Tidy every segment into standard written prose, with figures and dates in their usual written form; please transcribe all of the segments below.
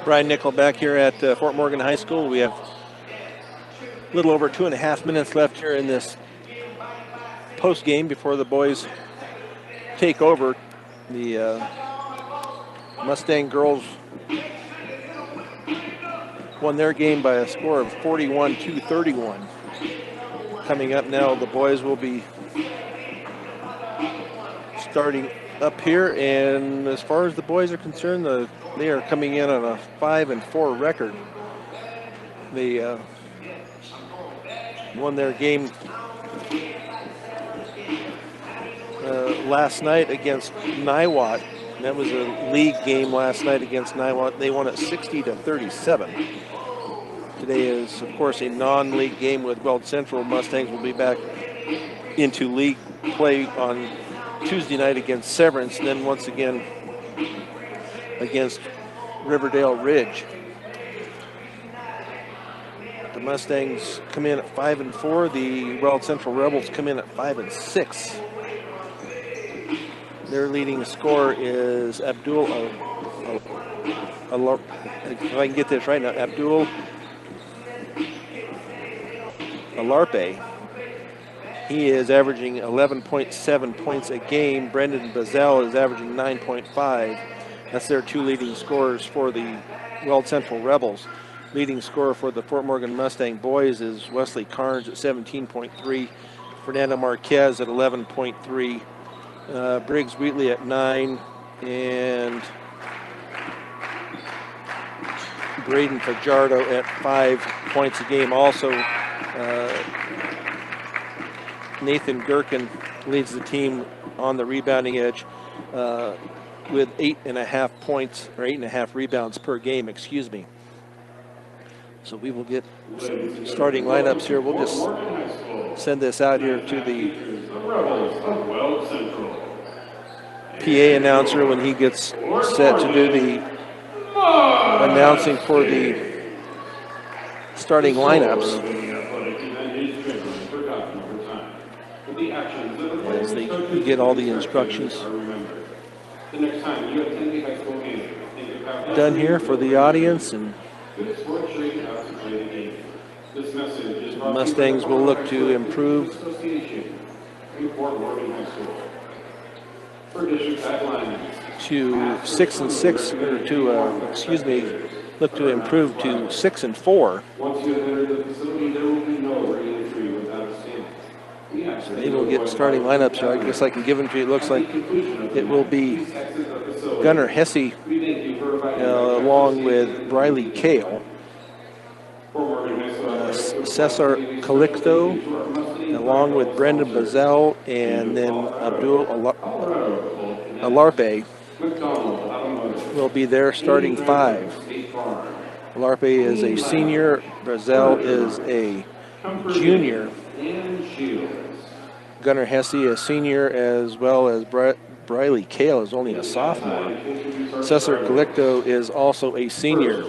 Brian Nickel back here at Fort Morgan High School. We have a little over 2.5 minutes left here in this post game before the boys take over. The Mustang girls won their game by a score of 41-31. Coming up now, the boys will be starting up here, and as far as the boys are concerned, they are coming in on a 5-4 record. They won their game last night against Niwot. That was a league game last night against Niwot. They won it 60-37. Today is, of course, a non-league game with Weld Central. Mustangs will be back into league play on Tuesday night against Severance, and then once again against Riverdale Ridge. The Mustangs come in at 5-4. The Weld Central Rebels come in at 5-6. Their leading scorer is Abdul, if I can get this right now, Abdul Alarpe. He is averaging 11.7 points a game. Brendan Bazell is averaging 9.5. That's their two leading scorers for the Weld Central Rebels. Leading scorer for the Fort Morgan Mustang boys is Wesley Carnes at 17.3. Fernando Marquez at 11.3. Briggs Wheatley at 9. And Braden Fajardo at 5 points a game. Also, Nathan Gherkin leads the team on the rebounding edge with 8.5 points, or 8.5 rebounds per game, excuse me. So we will get some starting lineups here. We'll just send this out here to the PA announcer when he gets set to do the announcing for the starting lineups. As they get all the instructions done here for the audience, and Mustangs will look to improve to 6-6, or to look to improve to 6-4. So they will get starting lineups here. I guess I can give them to you. It looks like it will be Gunnar Hesse along with Briley Kale, Cesar Calixto along with Brendan Bazell, and then Abdul Alarpe will be their starting five. Alarpe is a senior, Bazell is a junior, Gunnar Hesse a senior, as well as Briley Kale is only a sophomore. Cesar Calixto is also a senior.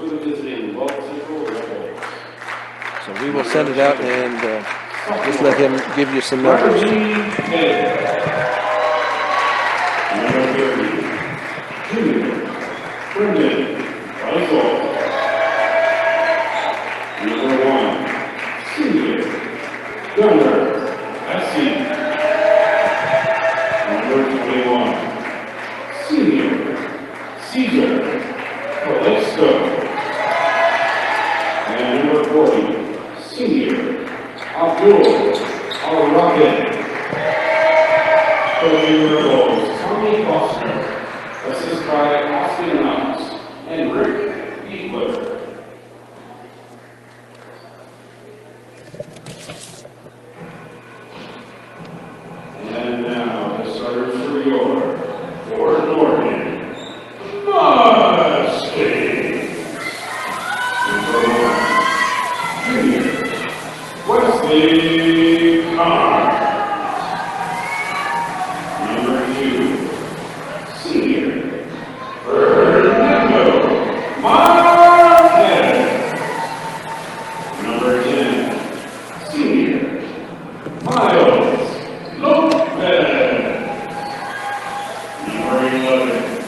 So we will send it out and just let him give you some numbers. Number 1, senior, Gunnar Hesse. Number 21, senior, Cesar Calixto. And number 40, senior, Abdul Alarpe. Coaching Rebels, Tommy Foster. Assisted by Austin Knox and Rick Beekler. And now the starters for your Fort Morgan Mustangs. Number 1, junior, Wesley Carnes. Number 2, senior, Fernando Marquez. Number 10, senior, Miles Lopez. Number 11,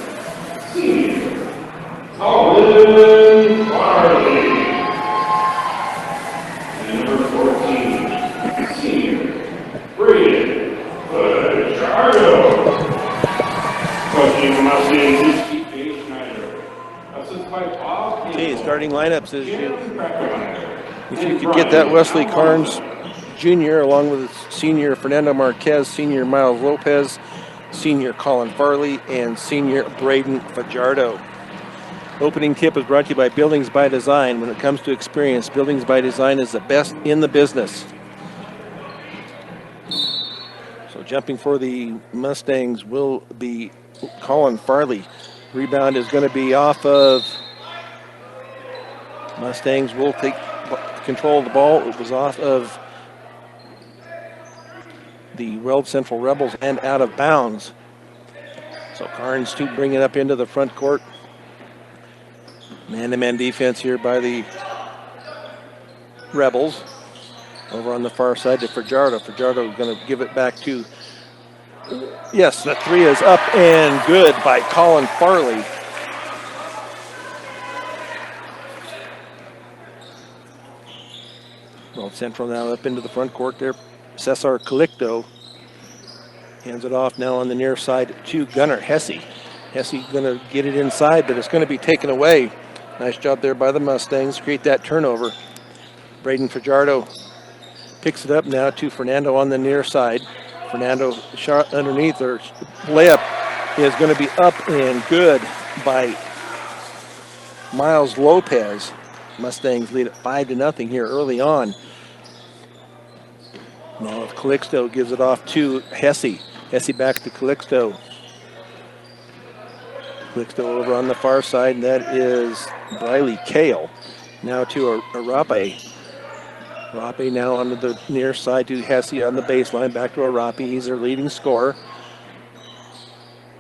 senior, Colin Assisted by Bob Okay, Campbell. starting lineups is Jim Beckman. if you could get that Wesley Carnes Jr. along with senior Fernando Marquez, senior Miles Lopez, senior Colin Farley, and senior Braden Fajardo. Opening tip is brought to you by Buildings by Design. When it comes to experience, Buildings by Design is the best in the business. So jumping for the Mustangs will be Colin Farley. Rebound is going to be off of Mustangs. Will take control of the ball. It was off of the Weld Central Rebels and out of bounds. So Carnes to bring it up into the front court. Man-to-man defense here by the Rebels. Over on the far side to Fajardo. Fajardo is going to give it back to, yes, the three is up and good by Colin Farley. Well, Central now up into the front court there. Cesar Calicto hands it off now on the near side to Gunnar Hesse. Hesse going to get it inside, but it's going to be taken away. Nice job there by the Mustangs. Create that turnover. Braden Fajardo picks it up now to Fernando on the near side. Fernando shot underneath, or layup is going to be up and good by Miles Lopez. Mustangs lead it 5-0 here early on. Now if Calixto gives it off to Hesse. Hesse back to Calixto. Calixto over on the far side, and that is Briley Kale. Now to Arape. Arape now on the near side to Hesse on the baseline. Back to Arape. He's their leading scorer.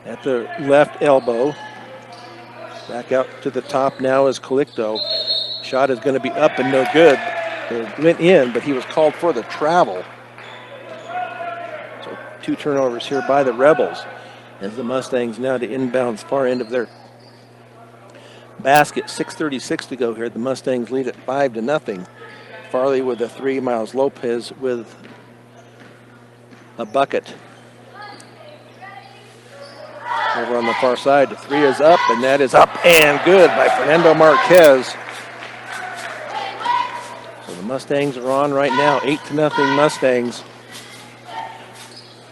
At the left elbow. Back out to the top now is Calixto. Shot is going to be up and no good. It went in, but he was called for the travel. So 2 turnovers here by the Rebels as the Mustangs now to inbounds far end of their basket. 6:36 to go here. The Mustangs lead at 5-0. Farley with a 3, Miles Lopez with a bucket. Over on the far side, the 3 is up, and that is up and good by Fernando Marquez. So the Mustangs are on right now, 8-0 Mustangs.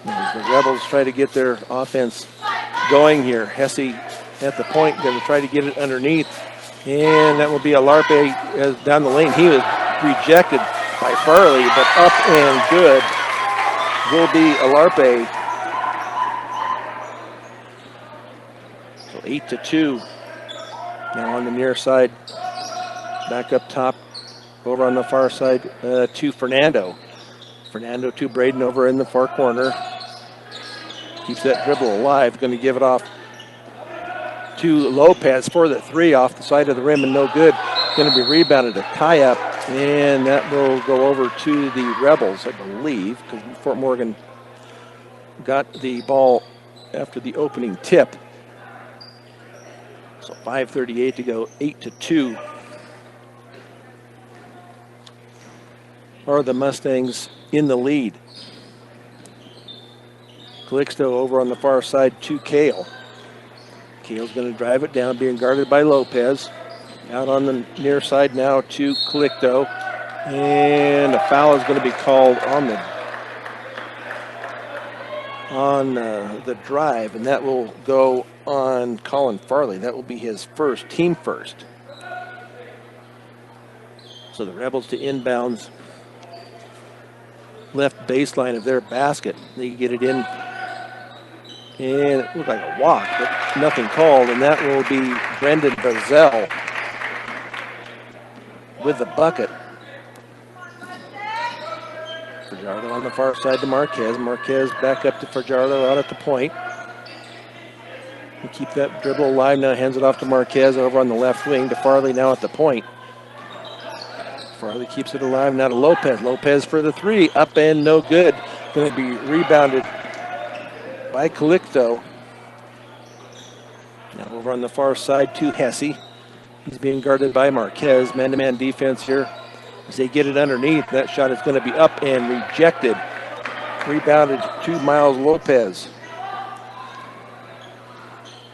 As the Rebels try to get their offense going here. Hesse at the point, going to try to get it underneath, and that will be a Larpe down the lane. He was rejected by Farley, but up and good will be Alarpe. So 8-2. Now on the near side, back up top, over on the far side to Fernando. Fernando to Braden over in the far corner. Keeps that dribble alive. Going to give it off to Lopez for the 3 off the side of the rim and no good. Going to be rebounded, a tie-up, and that will go over to the Rebels, I believe, because Fort Morgan got the ball after the opening tip. So 5:38 to go, 8-2. Are the Mustangs in the lead? Calixto over on the far side to Kale. Kale's going to drive it down, being guarded by Lopez. Out on the near side now to Calixto. And a foul is going to be called on the drive, and that will go on Colin Farley. That will be his first, team first. So the Rebels to inbounds left baseline of their basket. They get it in, and it looked like a walk, but nothing called, and that will be Brendan Bazell with the bucket. Fajardo on the far side to Marquez. Marquez back up to Fajardo out at the point. And keep that dribble alive now, hands it off to Marquez over on the left wing to Farley now at the point. Farley keeps it alive now to Lopez. Lopez for the 3, up and no good. Going to be rebounded by Calixto. Now over on the far side to Hesse. He's being guarded by Marquez. Man-to-man defense here as they get it underneath. That shot is going to be up and rejected. Rebounded to Miles Lopez.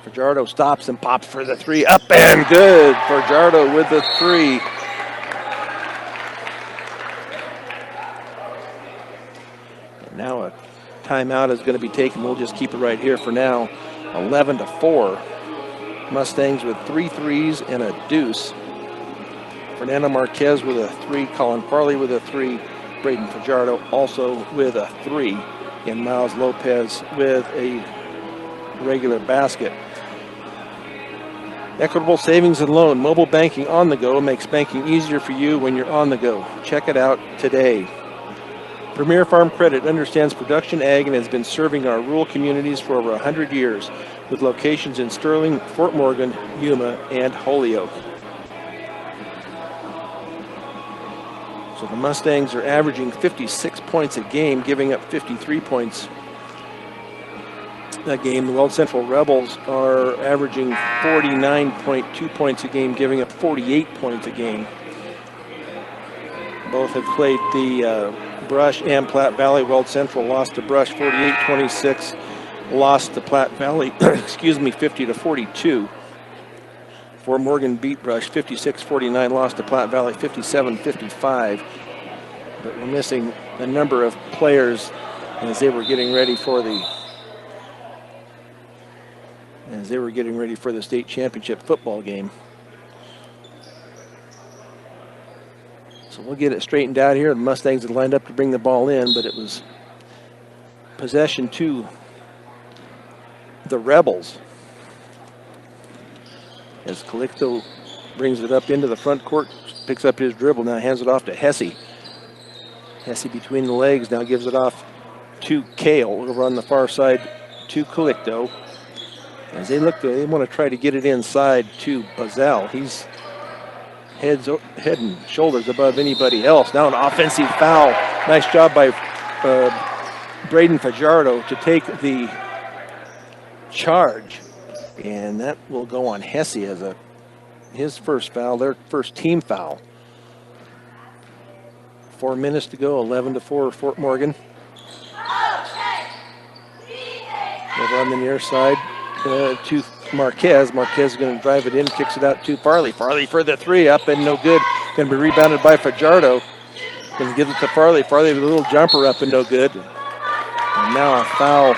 Fajardo stops and pops for the three. Up and good. Fajardo with the three. And now a timeout is going to be taken. We'll just keep it right here for now. 11-4. Mustangs with 3 threes and a deuce. Fernando Marquez with a 3. Colin Farley with a 3. Braden Fajardo also with a 3. And Miles Lopez with a regular basket. Equitable Savings and Loan, mobile banking on the go makes banking easier for you when you're on the go. Check it out today. Premier Farm Credit understands production ag and has been serving our rural communities for over 100 years with locations in Sterling, Fort Morgan, Yuma, and Holyoke. So the Mustangs are averaging 56 points a game, giving up 53 points a game. The Weld Central Rebels are averaging 49.2 points a game, giving up 48 points a game. Both have played the Brush and Platte Valley. Weld Central lost to Brush 48-26, lost to Platte Valley, 50-42. Fort Morgan beat Brush 56-49, lost to Platte Valley 57-55. But we're missing a number of players as they were getting ready for the state championship football game. So we'll get it straightened out here. The Mustangs had lined up to bring the ball in, but it was possession to the Rebels. As Calixto brings it up into the front court, picks up his dribble, now hands it off to Hesse. Hesse between the legs, now gives it off to Kale over on the far side to Calixto. As they want to try to get it inside to Bazell. He's head and shoulders above anybody else. Now an offensive foul. Nice job by Braden Fajardo to take the charge. And that will go on Hesse as his first foul, their first team foul. 4 minutes to go, 11-4 Fort Morgan. Over on the near side to Marquez. Marquez is going to drive it in, kicks it out to Farley. Farley for the three, up and no good. Going to be rebounded by Fajardo. Going to give it to Farley. Farley with a little jumper, up and no good. And now a foul.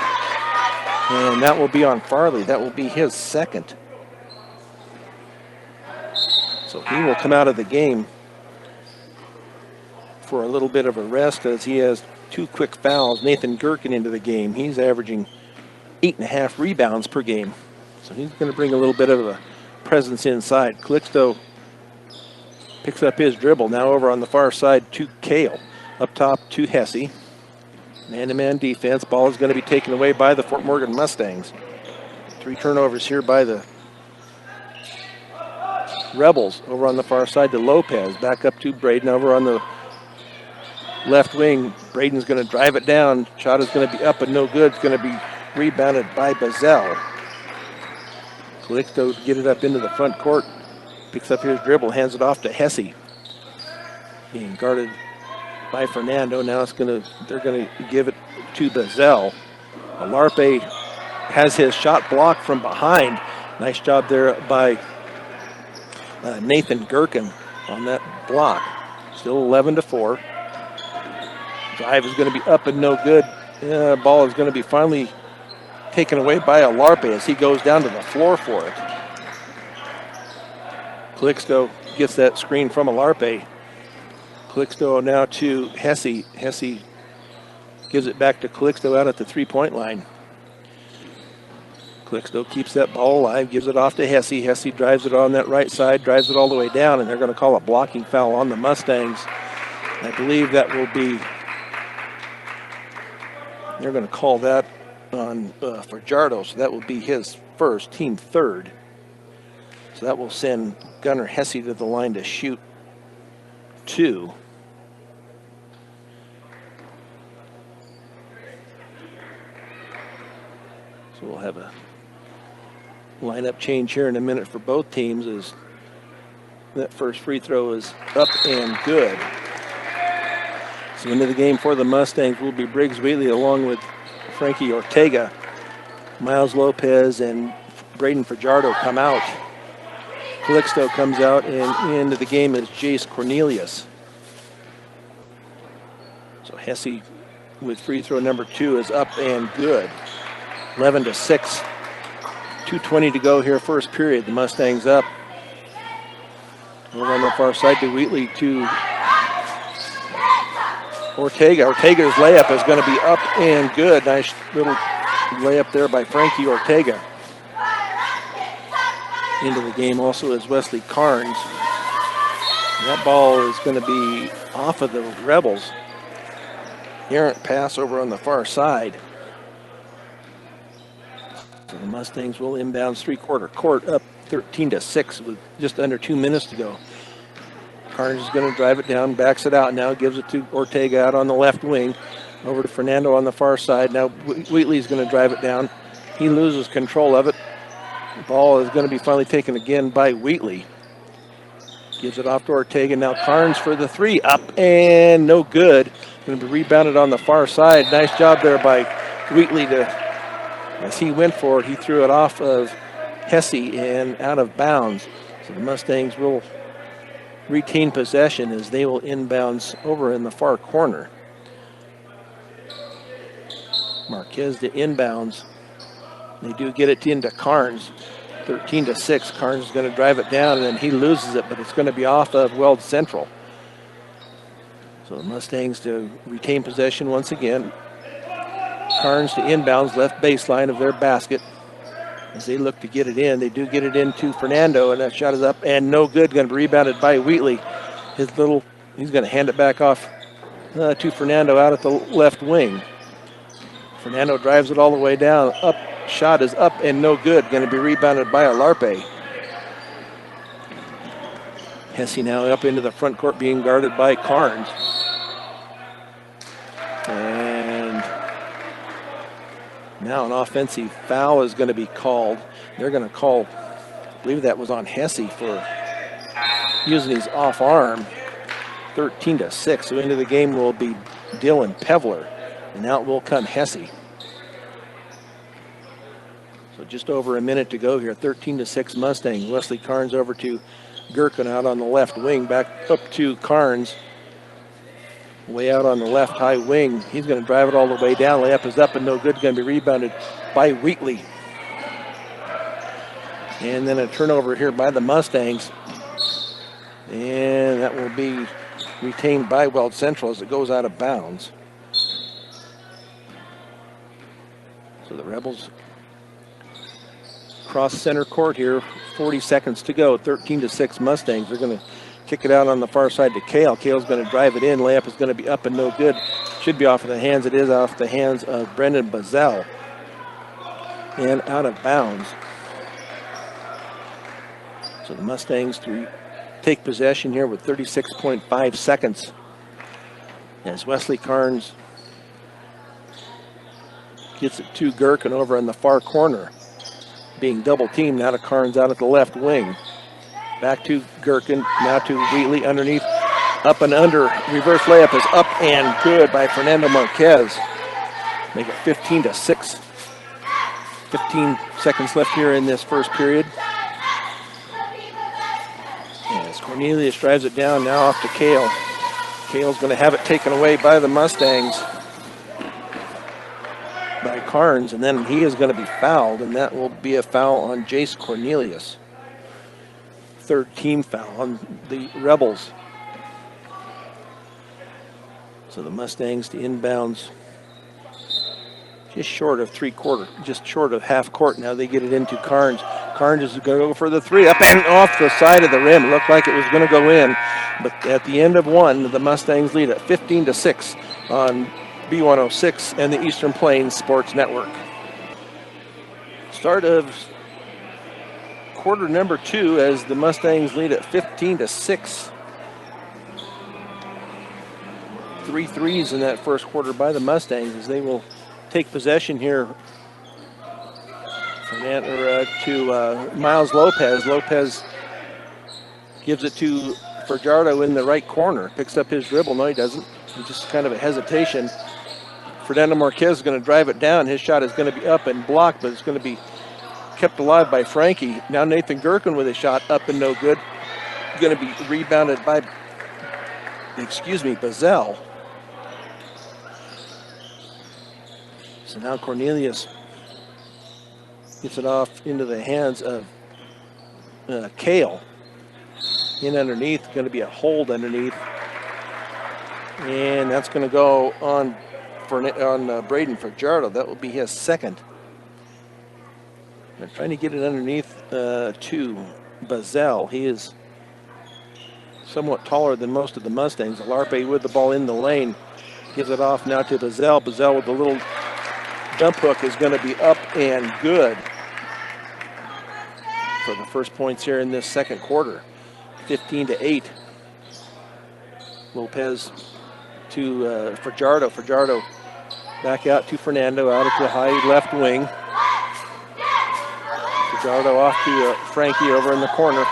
And that will be on Farley. That will be his second. So he will come out of the game for a little bit of a rest as he has 2 quick fouls. Nathan Gherkin into the game. He's averaging 8.5 rebounds per game. So he's going to bring a little bit of a presence inside. Calixto picks up his dribble. Now over on the far side to Kale. Up top to Hesse. Man-to-man defense. Ball is going to be taken away by the Fort Morgan Mustangs. 3 turnovers here by the Rebels. Over on the far side to Lopez. Back up to Braden. Over on the left wing. Braden's going to drive it down. Shot is going to be up and no good. It's going to be rebounded by Bazell. Calixto to get it up into the front court. Picks up his dribble. Hands it off to Hesse. Being guarded by Fernando. Now they're going to give it to Bazell. Alarpe has his shot blocked from behind. Nice job there by Nathan Gherkin on that block. Still 11-4. Drive is going to be up and no good. Ball is going to be finally taken away by Alarpe as he goes down to the floor for it. Calixto gets that screen from Alarpe. Calixto now to Hesse. Hesse gives it back to Calixto out at the 3-point line. Calixto keeps that ball alive, gives it off to Hesse. Hesse drives it on that right side, drives it all the way down, and they're going to call a blocking foul on the Mustangs. I believe that will be, they're going to call that on Fajardo, so that will be his first, team third. So that will send Gunnar Hesse to the line to shoot 2. So we'll have a lineup change here in a minute for both teams as that first free throw is up and good. So into the game for the Mustangs will be Briggs Wheatley along with Frankie Ortega, Miles Lopez, and Braden Fajardo come out. Calixto comes out, and into the game is Jace Cornelius. So Hesse with free throw number 2 is up and good. 11-6. 2:20 to go here, first period. The Mustangs up. Over on the far side to Wheatley to Ortega. Ortega's layup is going to be up and good. Nice little layup there by Frankie Ortega. Into the game also is Wesley Carnes. That ball is going to be off of the Rebels. Errant pass over on the far side. So the Mustangs will inbound three-quarter court up 13-6 with just under 2 minutes to go. Carnes is going to drive it down, backs it out now, gives it to Ortega out on the left wing. Over to Fernando on the far side. Now Wheatley's going to drive it down. He loses control of it. The ball is going to be finally taken again by Wheatley. Gives it off to Ortega. Now Carnes for the 3. Up and no good. Going to be rebounded on the far side. Nice job there by Wheatley as he went for it. He threw it off of Hesse and out of bounds. So the Mustangs will retain possession as they will inbounds over in the far corner. Marquez to inbounds. They do get it into Carnes. 13-6. Carnes is going to drive it down, and then he loses it, but it's going to be off of Weld Central. So the Mustangs to retain possession once again. Carnes to inbounds, left baseline of their basket. As they look to get it in, they do get it into Fernando, and that shot is up and no good. Going to be rebounded by Wheatley. He's going to hand it back off to Fernando out at the left wing. Fernando drives it all the way down. Up, shot is up and no good. Going to be rebounded by Alarpe. Hesse now up into the front court, being guarded by Carnes. And now an offensive foul is going to be called. They're going to call, I believe that was on Hesse for using his off arm. 13-6. So into the game will be Dylan Pevler. And out will come Hesse. So just over a minute to go here. 13-6 Mustang. Wesley Carnes over to Gherkin out on the left wing. Back up to Carnes. Way out on the left high wing. He's going to drive it all the way down. Layup is up and no good. Going to be rebounded by Wheatley. And then a turnover here by the Mustangs. And that will be retained by Weld Central as it goes out of bounds. So the Rebels cross center court here. 40 seconds to go. 13-6 Mustangs. They're going to kick it out on the far side to Kale. Kale's going to drive it in. Layup is going to be up and no good. Should be off of the hands. It is off the hands of Brendan Bazell. And out of bounds. So the Mustangs to take possession here with 36.5 seconds. As Wesley Carnes gets it to Gherkin over in the far corner. Being double teamed now to Carnes out at the left wing. Back to Gherkin, now to Wheatley underneath. Up and under, reverse layup is up and good by Fernando Marquez. Make it 15-6. 15 seconds left here in this first period. As Cornelius drives it down, now off to Kale. Kale's going to have it taken away by the Mustangs. By Carnes, and then he is going to be fouled, and that will be a foul on Jace Cornelius. Third team foul on the Rebels. So the Mustangs to inbounds just short of just short of half court. Now they get it into Carnes. Carnes is going to go for the 3, up and off the side of the rim. It looked like it was going to go in, but at the end of one, the Mustangs lead at 15-6 on B106 and the Eastern Plains Sports Network. Start of quarter number 2 as the Mustangs lead at 15-6. 3 threes in that first quarter by the Mustangs as they will take possession here to Miles Lopez. Lopez gives it to Fajardo in the right corner. Picks up his dribble. No, he doesn't. It's just kind of a hesitation. Fernando Marquez is going to drive it down. His shot is going to be up and blocked, but it's going to be kept alive by Frankie. Now Nathan Gherkin with a shot up and no good. Going to be rebounded by, Bazell. So now Cornelius gets it off into the hands of Kale. In underneath, going to be a hold underneath. And that's going to go on Braden Fajardo. That will be his second. They're trying to get it underneath to Bazell. He is somewhat taller than most of the Mustangs. Alarpe with the ball in the lane. Gives it off now to Bazell. Bazell with the little jump hook is going to be up and good for the first points here in this second quarter. 15-8. Lopez to Fajardo. Fajardo back out to Fernando, out at the high left wing. Fajardo off to Frankie over in the corner.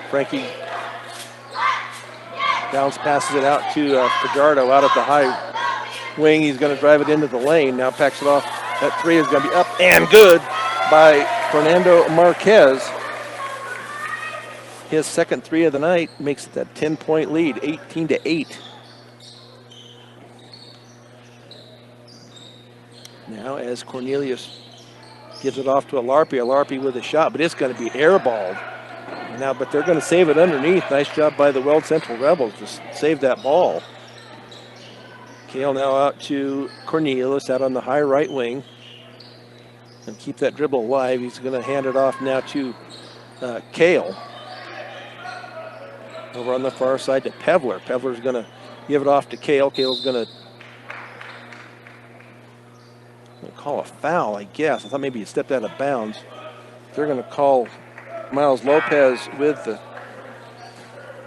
Frankie bounce passes it out to Fajardo out at the high wing. He's going to drive it into the lane. Now packs it off. That three is going to be up and good by Fernando Marquez. His second three of the night makes it that 10-point lead, 18-8. Now as Cornelius gives it off to Alarpe. Alarpe with a shot, but it's going to be airballed. Now, but they're going to save it underneath. Nice job by the Weld Central Rebels to save that ball. Kale now out to Cornelius out on the high right wing. And keep that dribble alive. He's going to hand it off now to Kale. Over on the far side to Pevler. Pevler's going to give it off to Kale. Kale's going to call a foul, I guess. I thought maybe he stepped out of bounds. They're going to call Miles Lopez with the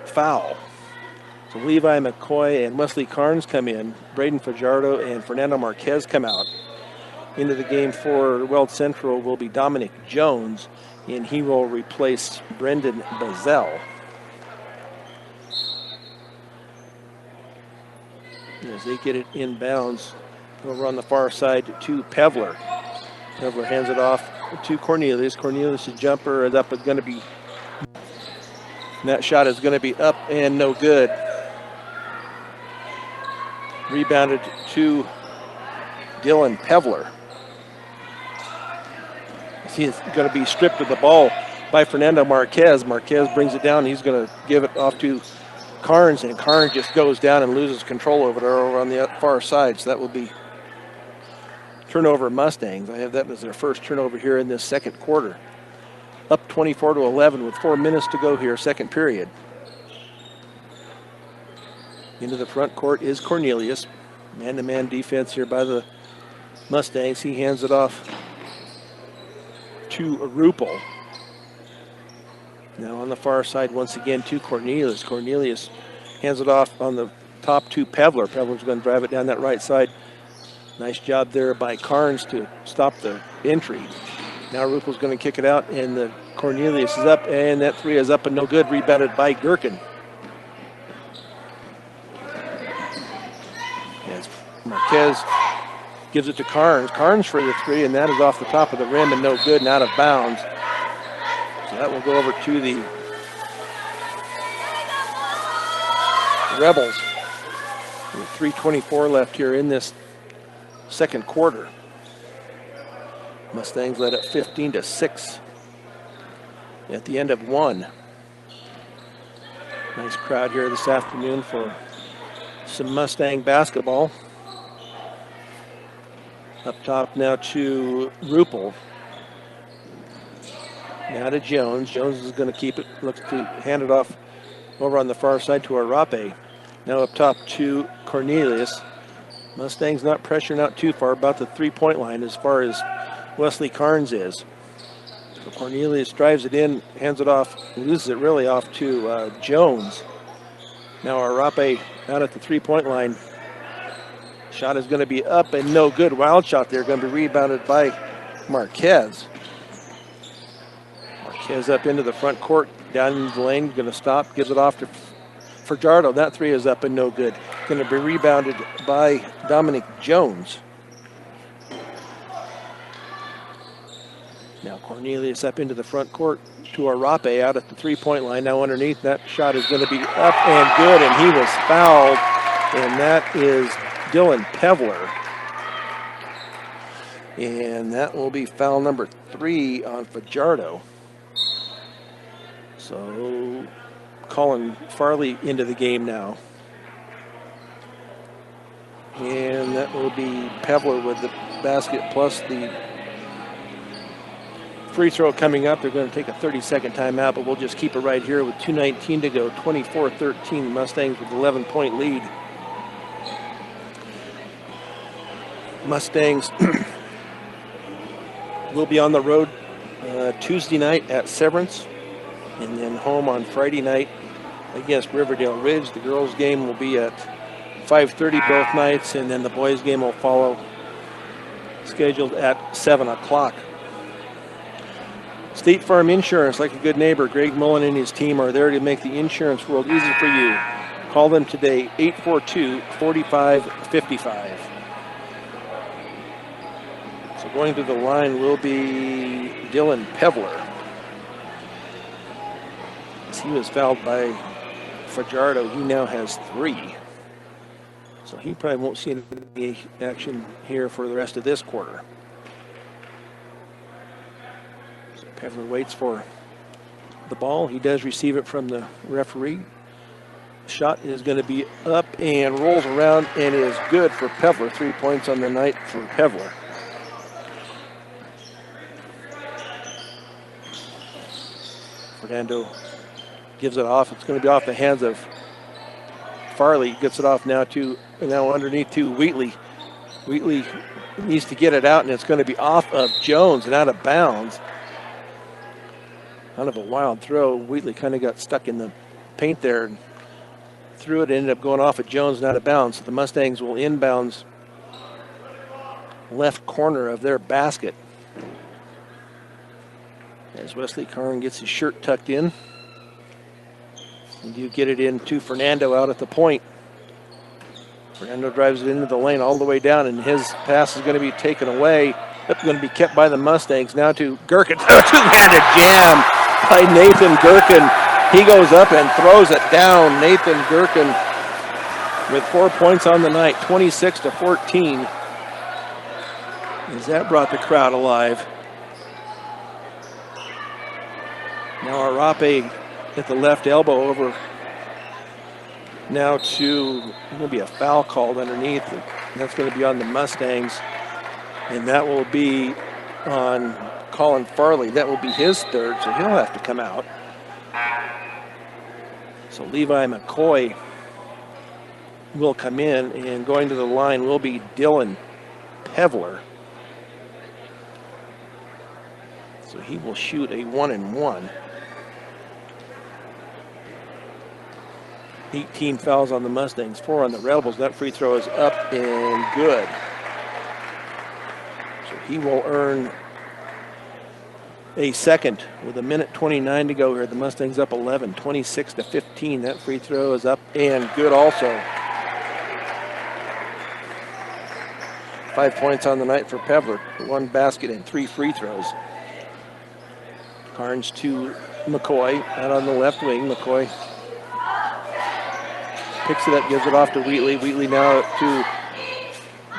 foul. So Levi McCoy and Wesley Carnes come in. Braden Fajardo and Fernando Marquez come out. Into the game for Weld Central will be Dominic Jones, and he will replace Brendan Bazell. As they get it inbounds over on the far side to Pevler. Pevler hands it off to Cornelius. Cornelius' jumper is up. It's going to be, that shot is going to be up and no good. Rebounded to Dylan Pevler. He's going to be stripped of the ball by Fernando Marquez. Marquez brings it down. He's going to give it off to Carnes, and Carnes just goes down and loses control over it over on the far side. So that will be turnover Mustangs. I have that as their first turnover here in this second quarter. Up 24-11 with 4 minutes to go here, second period. Into the front court is Cornelius. Man-to-man defense here by the Mustangs. He hands it off to Rupel. Now on the far side once again to Cornelius. Cornelius hands it off on the top to Pevler. Pevler's going to drive it down that right side. Nice job there by Carnes to stop the entry. Now Rupel's going to kick it out, and the Cornelius is up, and that three is up and no good. Rebounded by Gherkin. As Marquez gives it to Carnes. Carnes for the three, and that is off the top of the rim and no good and out of bounds. So that will go over to the Rebels. With 3:24 left here in this second quarter. Mustangs led up 15-6 at the end of one. Nice crowd here this afternoon for some Mustang basketball. Up top now to Rupel. Now to Jones. Jones is going to keep it, looks to hand it off over on the far side to Arape. Now up top to Cornelius. Mustangs not pressuring out too far, about the three-point line as far as Wesley Carnes is. So Cornelius drives it in, hands it off, loses it really off to Jones. Now Arape out at the three-point line. Shot is going to be up and no good. Wild shot there, going to be rebounded by Marquez. Marquez up into the front court, down in the lane, going to stop, gives it off to Fajardo. That three is up and no good. Going to be rebounded by Dominic Jones. Now Cornelius up into the front court to Arape out at the three-point line. Now underneath, that shot is going to be up and good, and he was fouled, and that is Dylan Pevler. And that will be foul number 3 on Fajardo. So Colin Farley into the game now. And that will be Pevler with the basket plus the free throw coming up. They're going to take a 30-second timeout, but we'll just keep it right here with 2:19 to go. 24-13, Mustangs with 11-point lead. Mustangs will be on the road Tuesday night at Severance, and then home on Friday night against Riverdale Ridge. The girls' game will be at 5:30 both nights, and then the boys' game will follow, scheduled at 7 o'clock. State Farm Insurance, like a good neighbor, Greg Mullen and his team are there to make the insurance world easy for you. Call them today, 842-4555. So going to the line will be Dylan Pevler. As he was fouled by Fajardo, he now has 3. So he probably won't see any action here for the rest of this quarter. So Pevler waits for the ball. He does receive it from the referee. Shot is going to be up and rolls around and is good for Pevler. 3 points on the night for Pevler. Fernando gives it off. It's going to be off the hands of Farley. Gets it off now underneath to Wheatley. Wheatley needs to get it out, and it's going to be off of Jones and out of bounds. Kind of a wild throw. Wheatley kind of got stuck in the paint there and threw it. Ended up going off of Jones and out of bounds. So the Mustangs will inbounds left corner of their basket. As Wesley Karn gets his shirt tucked in. And you get it in to Fernando out at the point. Fernando drives it into the lane all the way down, and his pass is going to be taken away. It's going to be kept by the Mustangs. Now to Gherkin. Two-handed jam by Nathan Gherkin. He goes up and throws it down. Nathan Gherkin with 4 points on the night, 26-14. As that brought the crowd alive. Now Arape at the left elbow over now to, going to be a foul called underneath. That's going to be on the Mustangs, and that will be on Colin Farley. That will be his 3rd, so he'll have to come out. So Levi McCoy will come in, and going to the line will be Dylan Pevler. So he will shoot a 1-and-1. 18 fouls on the Mustangs, 4 on the Rebels. That free throw is up and good. So he will earn a second with 1:29 to go here. The Mustangs up 11, 26-15. That free throw is up and good also. 5 points on the night for Pevler. 1 basket and 3 free throws. Carnes to McCoy out on the left wing. McCoy picks it up, gives it off to Wheatley. Wheatley now to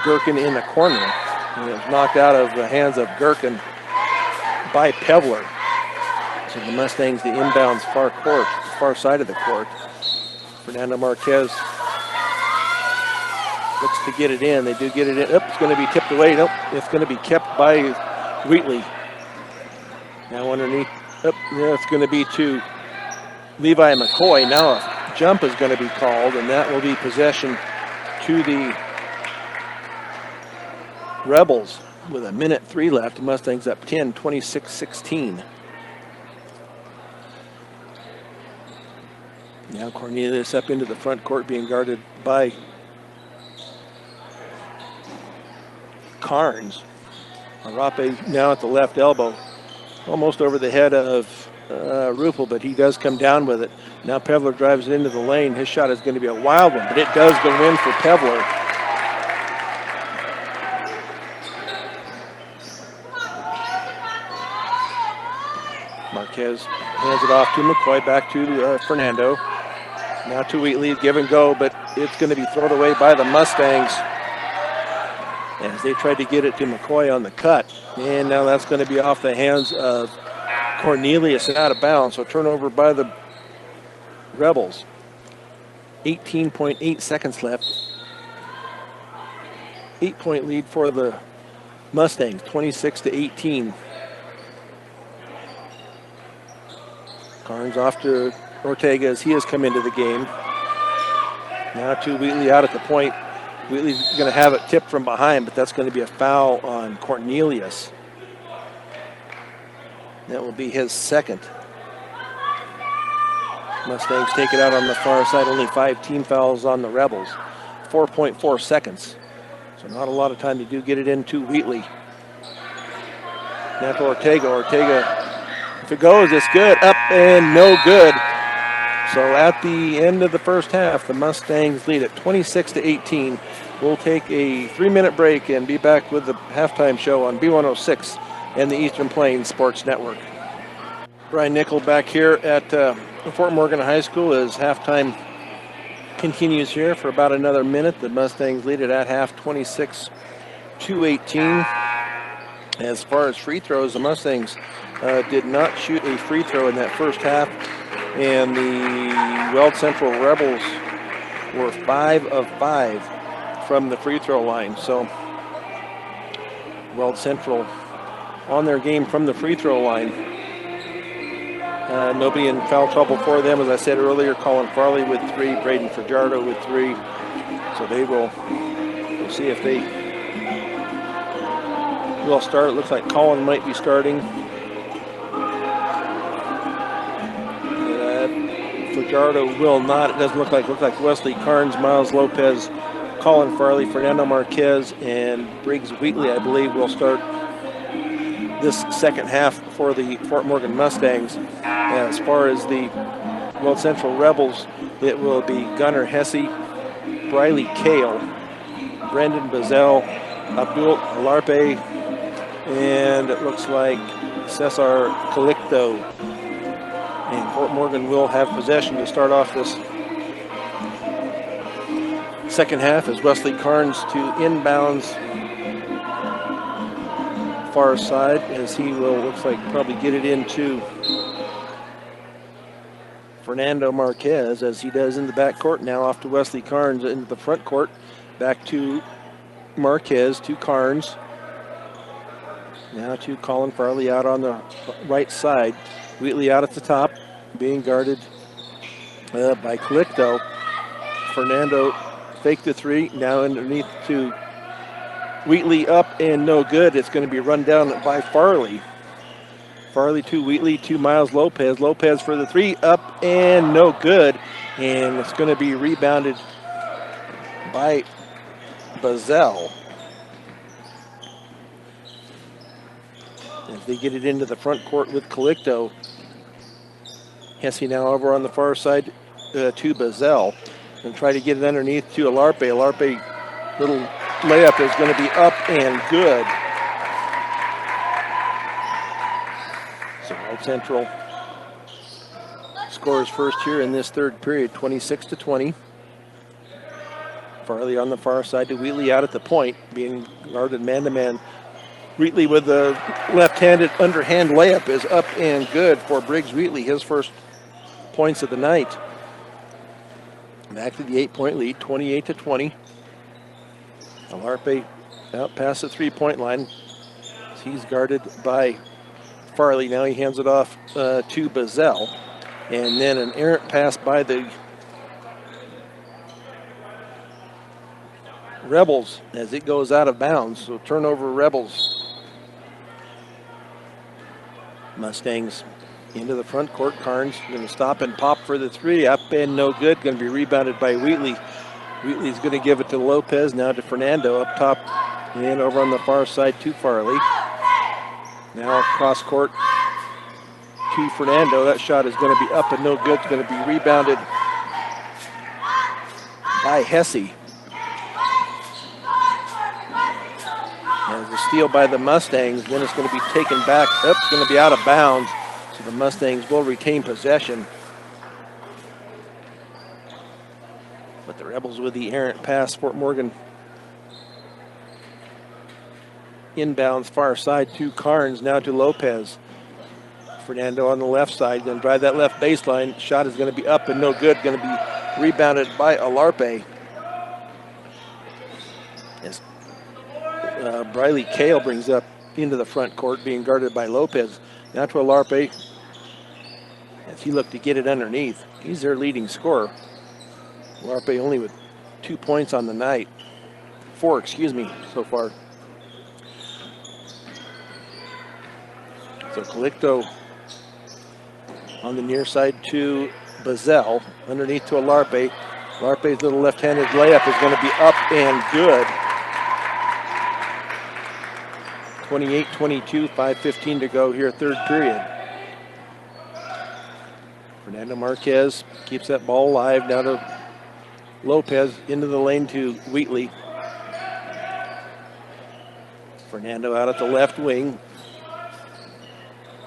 Gherkin in the corner. And it's knocked out of the hands of Gherkin by Pevler. So the Mustangs, the inbounds far side of the court. Fernando Marquez looks to get it in. They do get it in. It's going to be tipped away. Nope, it's going to be kept by Wheatley. Now underneath. It's going to be to Levi McCoy. Now a jump is going to be called, and that will be possession to the Rebels with 1:03 left. The Mustangs up 10, 26-16. Now Cornelius up into the front court being guarded by Carnes. Arape now at the left elbow, almost over the head of Rupel, but he does come down with it. Now Pevler drives it into the lane. His shot is going to be a wild one, but it does go in for Pevler. Marquez hands it off to McCoy, back to Fernando. Now to Wheatley, give and go, but it's going to be thrown away by the Mustangs as they tried to get it to McCoy on the cut. And now that's going to be off the hands of Cornelius and out of bounds. So turnover by the Rebels. 18.8 seconds left. 8-point lead for the Mustangs, 26-18. Carnes off to Ortega as he has come into the game. Now to Wheatley out at the point. Wheatley's going to have it tipped from behind, but that's going to be a foul on Cornelius. That will be his second. Mustangs take it out on the far side. Only 5 team fouls on the Rebels. 4.4 seconds. So not a lot of time to do get it into Wheatley. Now to Ortega. Ortega, if it goes, it's good. Up and no good. So at the end of the first half, the Mustangs lead at 26-18. We'll take a 3-minute break and be back with the halftime show on B106 and the Eastern Plains Sports Network. Brian Nickel back here at Fort Morgan High School as halftime continues here for about another minute. The Mustangs lead it at half, 26-18. As far as free throws, the Mustangs did not shoot a free throw in that first half, and the Weld Central Rebels were 5 of 5 from the free throw line. So Weld Central on their game from the free throw line. Nobody in foul trouble for them. As I said earlier, Colin Farley with 3, Braden Fajardo with 3. So they will, we'll see if they will start. It looks like Colin might be starting. Fajardo will not. It doesn't look like Wesley Carnes, Miles Lopez, Colin Farley, Fernando Marquez, and Briggs Wheatley, I believe, will start this second half for the Fort Morgan Mustangs. As far as the Weld Central Rebels, it will be Gunnar Hesse, Briley Kale, Brendan Bazell, Abdul Alarpe, and it looks like Cesar Calicto. And Fort Morgan will have possession to start off this second half as Wesley Carnes to inbounds far side as he will, looks like, probably get it into Fernando Marquez as he does in the back court. Now off to Wesley Carnes into the front court. Back to Marquez, to Carnes. Now to Colin Farley out on the right side. Wheatley out at the top, being guarded by Calicto. Fernando faked the 3, now underneath to Wheatley, up and no good. It's going to be run down by Farley. Farley to Wheatley to Miles Lopez. Lopez for the 3, up and no good. And it's going to be rebounded by Bazell. As they get it into the front court with Calicto. Hesse now over on the far side to Bazell. And try to get it underneath to Alarpe. Alarpe, little layup is going to be up and good. So Weld Central scores first here in this third period, 26-20. Farley on the far side to Wheatley out at the point, being guarded man-to-man. Wheatley with the left-handed underhand layup is up and good for Briggs Wheatley, his first points of the night. Back to the 8-point lead, 28-20. Alarpe out past the 3-point line. He's guarded by Farley. Now he hands it off to Bazell. And then an errant pass by the Rebels as it goes out of bounds. So turnover Rebels. Mustangs into the front court. Carnes going to stop and pop for the 3. Up and no good. Going to be rebounded by Wheatley. Wheatley's going to give it to Lopez. Now to Fernando up top and over on the far side to Farley. Now cross court to Fernando. That shot is going to be up and no good. It's going to be rebounded by Hesse. As a steal by the Mustangs, then it's going to be taken back. It's going to be out of bounds. So the Mustangs will retain possession. But the Rebels with the errant pass. Fort Morgan inbounds far side to Carnes, now to Lopez. Fernando on the left side, going to drive that left baseline. Shot is going to be up and no good. Going to be rebounded by Alarpe. As Briley Kale brings up into the front court, being guarded by Lopez. Now to Alarpe. As he looked to get it underneath. He's their leading scorer. Alarpe only with 2 points on the night. 4, so far. So Calicto on the near side to Bazell. Underneath to Alarpe. Alarpe's little left-handed layup is going to be up and good. 28-22, 5:15 to go here, third period. Fernando Marquez keeps that ball alive. Now to Lopez, into the lane to Wheatley. Fernando out at the left wing.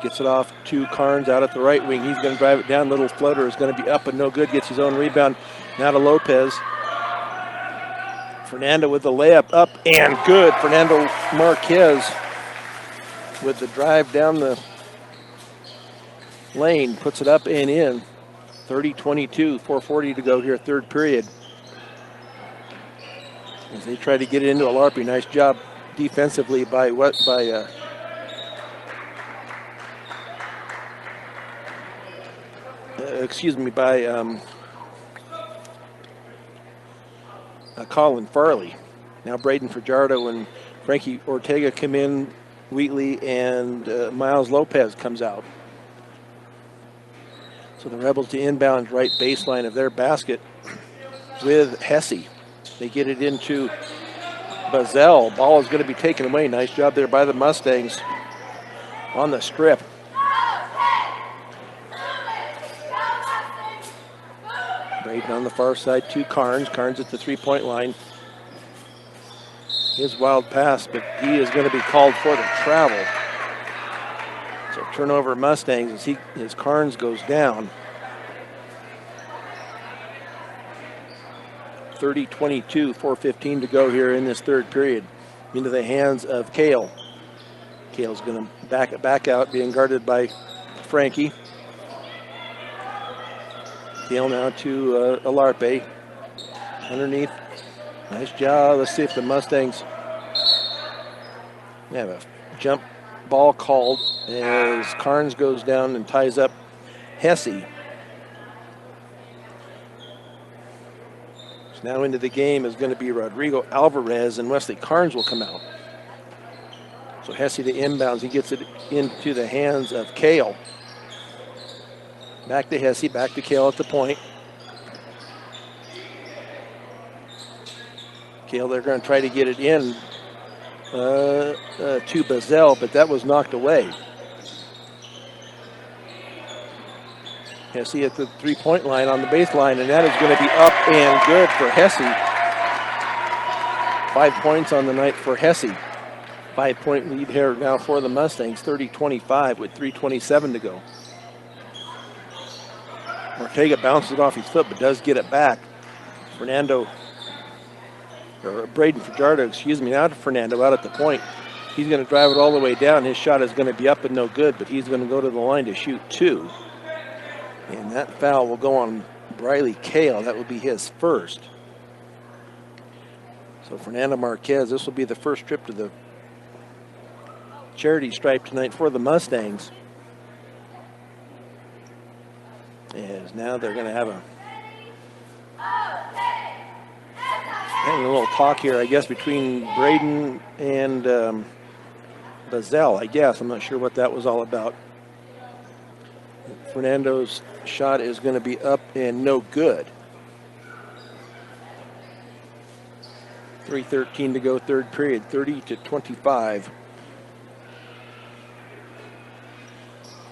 Gets it off to Carnes out at the right wing. He's going to drive it down. Little floater is going to be up and no good. Gets his own rebound. Now to Lopez. Fernando with the layup up and good. Fernando Marquez with the drive down the lane. Puts it up and in. 30-22, 4:40 to go here, third period. As they try to get it into Alarpe. Nice job defensively by Colin Farley. Now Braden Fajardo and Frankie Ortega come in. Wheatley and Miles Lopez comes out. So the Rebels to inbound right baseline of their basket with Hesse. They get it into Bazell. Ball is going to be taken away. Nice job there by the Mustangs on the strip. Braden on the far side to Carnes. Carnes at the three-point line. His wild pass, but he is going to be called for the travel. So turnover Mustangs as Carnes goes down. 30-22, 4:15 to go here in this third period. Into the hands of Kale. Kale's going to back it back out, being guarded by Frankie. Kale now to Alarpe. Underneath. Nice job. Let's see if the Mustangs have a jump ball called as Carnes goes down and ties up Hesse. So now into the game is going to be Rodrigo Alvarez, and Wesley Carnes will come out. So Hesse to inbounds. He gets it into the hands of Kale. Back to Hesse, back to Kale at the point. Kale, they're going to try to get it in to Bazell, but that was knocked away. Hesse at the three-point line on the baseline, and that is going to be up and good for Hesse. 5 points on the night for Hesse. 5-point lead here now for the Mustangs, 30-25 with 3:27 to go. Ortega bounces it off his foot, but does get it back. Braden Fajardo, now to Fernando out at the point. He's going to drive it all the way down. His shot is going to be up and no good, but he's going to go to the line to shoot 2. And that foul will go on Briley Kale. That will be his first. So Fernando Marquez, this will be the first trip to the charity stripe tonight for the Mustangs. As now they're going to have having a little talk here, I guess, between Braden and Bazell, I guess. I'm not sure what that was all about. Fernando's shot is going to be up and no good. 3:13 to go, third period, 30-25.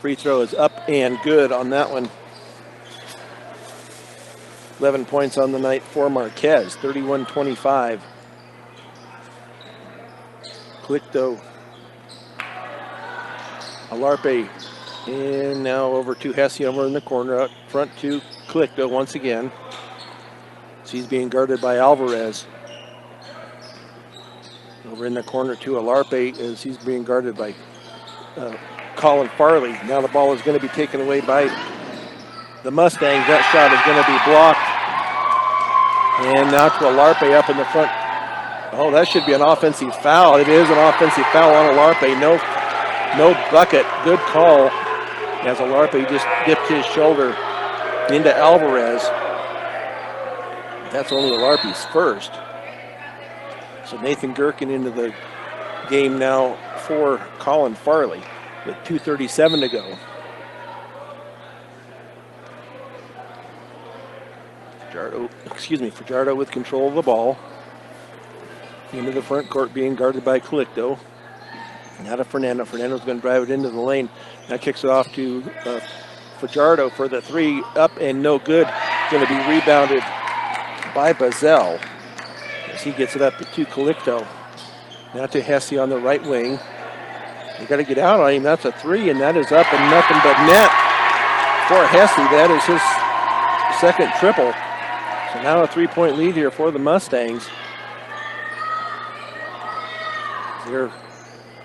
Free throw is up and good on that one. 11 points on the night for Marquez, 31-25. Calicto, Alarpe And now over to Hesse over in the corner, out front to Clickto once again. She's being guarded by Alvarez. Over in the corner to Alarpe as he's being guarded by Colin Farley. Now the ball is going to be taken away by the Mustangs. That shot is going to be blocked. And now to Alarpe up in the front. Oh, that should be an offensive foul. It is an offensive foul on Alarpe. No bucket. Good call. As Alarpe just dipped his shoulder into Alvarez. That's only Alarpe's first. So Nathan Gherkin into the game now for Colin Farley with 2:37 to go. Fajardo with control of the ball. Into the front court being guarded by Calicto. Now to Fernando. Fernando's going to drive it into the lane. Now kicks it off to Fajardo for the three. Up and no good. Going to be rebounded by Bazell as he gets it up to Calicto. Now to Hesse on the right wing. You got to get out on him. That's a three, and that is up and nothing but net for Hesse. That is his second triple. So now a 3-point lead here for the Mustangs. They're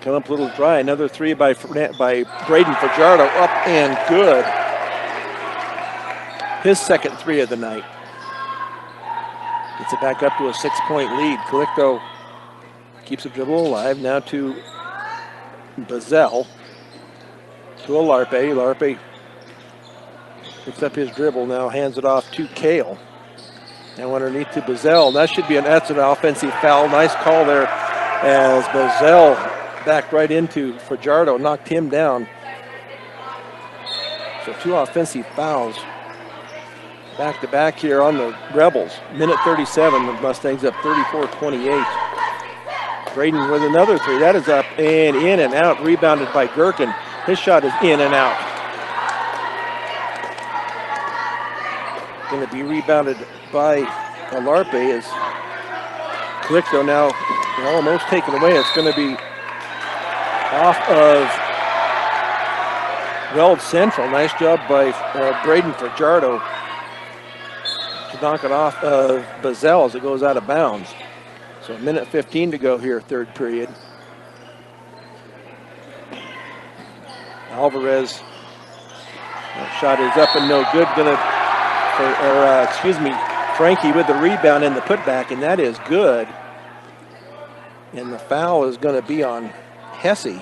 coming up a little dry. Another three by Braden Fajardo, up and good. His second three of the night. Gets it back up to a 6-point lead. Calicto keeps the dribble alive. Now to Bazell. To Alarpe. Alarpe picks up his dribble. Now hands it off to Kale. Now underneath to Bazell. That's an offensive foul. Nice call there as Bazell backed right into Fajardo, knocked him down. So two offensive fouls back to back here on the Rebels. Minute 37, the Mustangs up 34-28. Braden with another three. That is up and in and out, rebounded by Gherkin. His shot is in and out. Going to be rebounded by Alarpe as Calicto now almost taken away. It's going to be off of Weld Central. Nice job by Braden Fajardo to knock it off of Bazell as it goes out of bounds. So a minute 15 to go here, third period. Alvarez, that shot is up and no good. Frankie with the rebound and the putback, and that is good. And the foul is going to be on Hesse.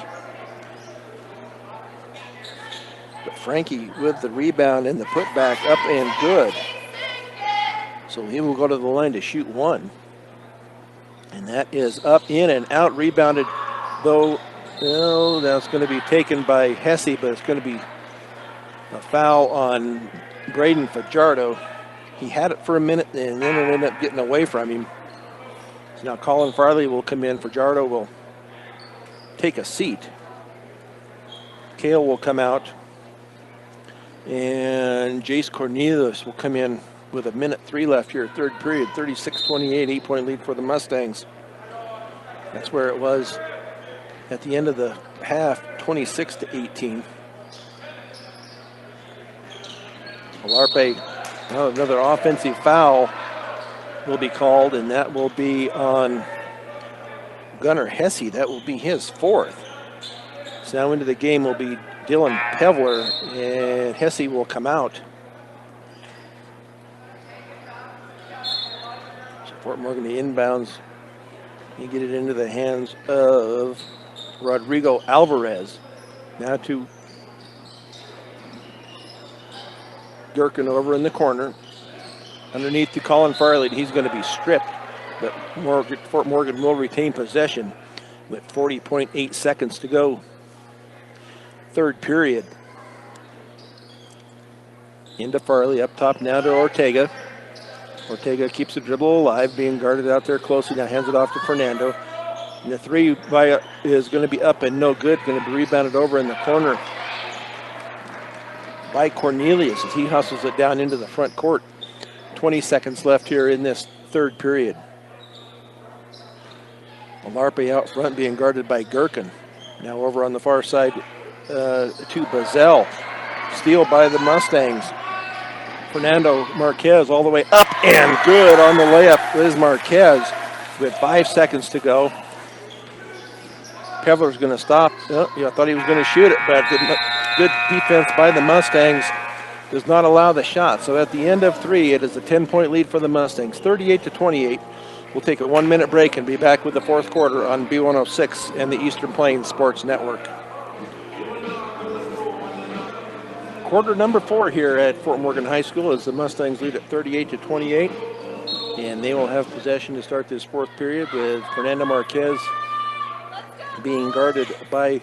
But Frankie with the rebound and the putback, up and good. So he will go to the line to shoot one. And that is up, in, and out, rebounded, though. Well, that's going to be taken by Hesse, but it's going to be a foul on Braden Fajardo. He had it for a minute, and then it ended up getting away from him. So now Colin Farley will come in. Fajardo will take a seat. Kale will come out. And Jace Cornelius will come in with a minute 3 left here, third period, 36-28, 8-point lead for the Mustangs. That's where it was at the end of the half, 26-18. Alarpe, another offensive foul will be called, and that will be on Gunnar Hesse. That will be his fourth. So now into the game will be Dylan Pevler, and Hesse will come out. Fort Morgan, the inbounds. You get it into the hands of Rodrigo Alvarez. Now to Gherkin over in the corner. Underneath to Colin Farley. He's going to be stripped, but Fort Morgan will retain possession with 40.8 seconds to go. Third period. Into Farley, up top now to Ortega. Ortega keeps the dribble alive, being guarded out there closely. Now hands it off to Fernando. And the three is going to be up and no good. Going to be rebounded over in the corner by Cornelius as he hustles it down into the front court. 20 seconds left here in this third period. Alarpe out front being guarded by Gherkin. Now over on the far side to Bazell. Steal by the Mustangs. Fernando Marquez all the way up and good on the layup. Liz Marquez with 5 seconds to go. Pevler's going to stop. Oh, I thought he was going to shoot it, but good defense by the Mustangs does not allow the shot. So at the end of 3, it is a 10-point lead for the Mustangs, 38-28. We'll take a 1-minute break and be back with the fourth quarter on B106 and the Eastern Plains Sports Network. Quarter number 4 here at Fort Morgan High School as the Mustangs lead at 38-28. And they will have possession to start this fourth period with Fernando Marquez being guarded by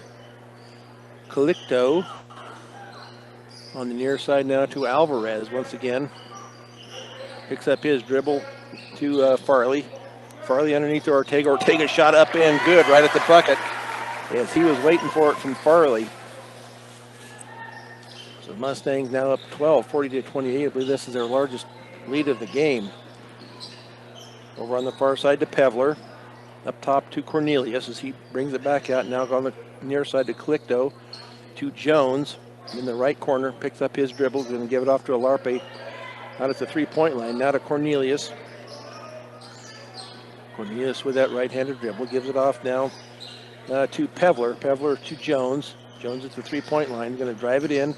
Calicto. On the near side now to Alvarez once again. Picks up his dribble to Farley. Farley underneath to Ortega. Ortega shot up and good right at the bucket as he was waiting for it from Farley. So Mustangs now up 12, 40-28. I believe this is their largest lead of the game. Over on the far side to Pevler. Up top to Cornelius as he brings it back out. Now on the near side to Calicto. To Jones in the right corner. Picks up his dribble. Going to give it off to Alarpe out at the three-point line. Now to Cornelius. Cornelius with that right-handed dribble. Gives it off now to Pevler. Pevler to Jones. Jones at the three-point line. Going to drive it in.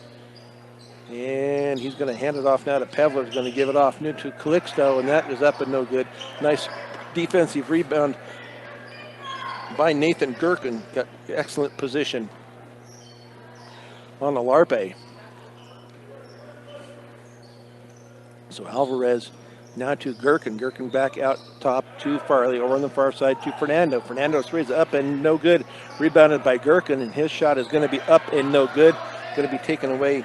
And he's going to hand it off now to Pevler. He's going to give it off new to Calixto, and that is up and no good. Nice defensive rebound by Nathan Gherkin. Got excellent position on Alarpe. So Alvarez now to Gherkin. Gherkin back out top to Farley. Over on the far side to Fernando. Fernando's three is up and no good. Rebounded by Gherkin, and his shot is going to be up and no good. Going to be taken away